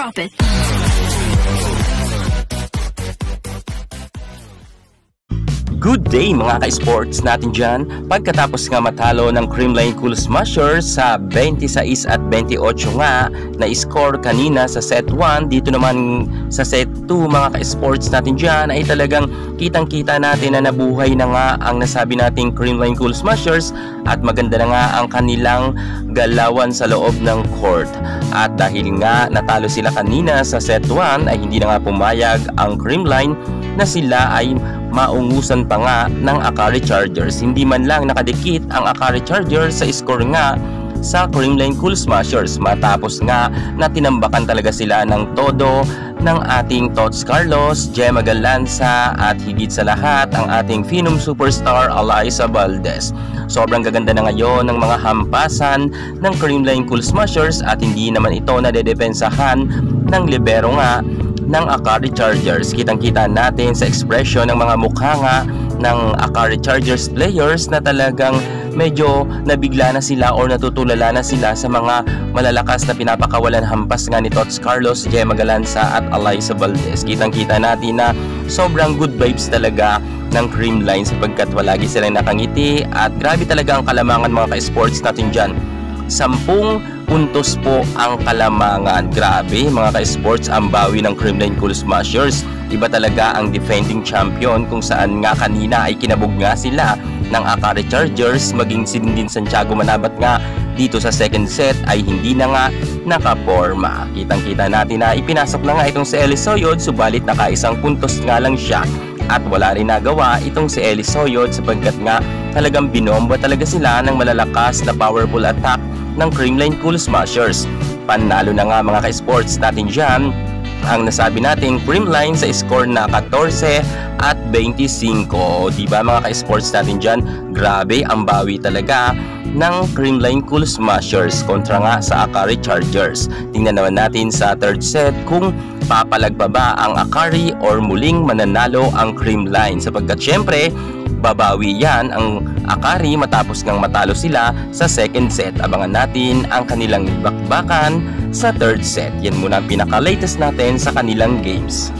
Drop it. Good day mga ka-sports natin dyan. Pagkatapos nga matalo ng Creamline Cool Smashers sa 26 at 28 nga na score kanina sa set 1, dito naman sa set 2 mga ka-sports natin dyan ay talagang kitang-kita natin na nabuhay na nga ang nasabi nating Creamline Cool Smashers at maganda na nga ang kanilang galawan sa loob ng court. At dahil nga natalo sila kanina sa set 1 ay hindi na nga pumayag ang Creamline na sila ay maungusan pa nga ng Akari Chargers. Hindi man lang nakadikit ang Akari Chargers sa score nga sa Creamline Cool Smashers, matapos nga na tinambakan talaga sila ng todo ng ating Tots Carlos, Gemma Galanza at higit sa lahat ang ating Phenom Superstar Alyssa Valdez. Sobrang gaganda na ngayon ng mga hampasan ng Creamline Cool Smashers at hindi naman ito nadedepensahan ng libero nga ng Akari Chargers. Kitang-kita natin sa expression ng mga mukha nga ng Akari Chargers players na talagang medyo nabigla na sila or natutulala na sila sa mga malalakas na pinapakawalan hampas nga ni Tots Carlos, Gemma Galanza at Alyssa Valdez. Kitang-kita natin na sobrang good vibes talaga ng Creamline sapagkat walagi silang nakangiti at grabe talaga ang kalamangan mga ka-sports natin dyan. 10 puntos po ang kalamangan. Grabe mga ka-sports ang bawi ng Creamline Cool Smashers. Iba talaga ang defending champion kung saan nga kanina ay kinabog nga sila ng Akari Chargers, maging si Dindin Santiago Manabat nga dito sa second set ay hindi na nga nakaporma. Kitang-kita natin na ipinasok na nga itong si Elie Soyod, subalit naka-1 puntos nga lang siya. At wala rin nagawa itong si Elie Soyod sapagkat nga talagang binomba talaga sila ng malalakas na powerful attack ng Creamline Cool Smashers. Panalo na nga mga ka-sports natin dyan ang nasabi nating Creamline sa score na 14 at 25. Diba mga ka-sports natin dyan, grabe ang bawi talaga ng Creamline Cool Smashers kontra nga sa Akari Chargers. Tingnan naman natin sa third set kung papalag pa ba ang Akari or muling mananalo ang Creamline sapagkat syempre babawi yan ang Akari matapos ngang matalo sila sa second set. Abangan natin ang kanilang bakbakan sa third set. Yan muna ang pinaka-latest natin sa kanilang games.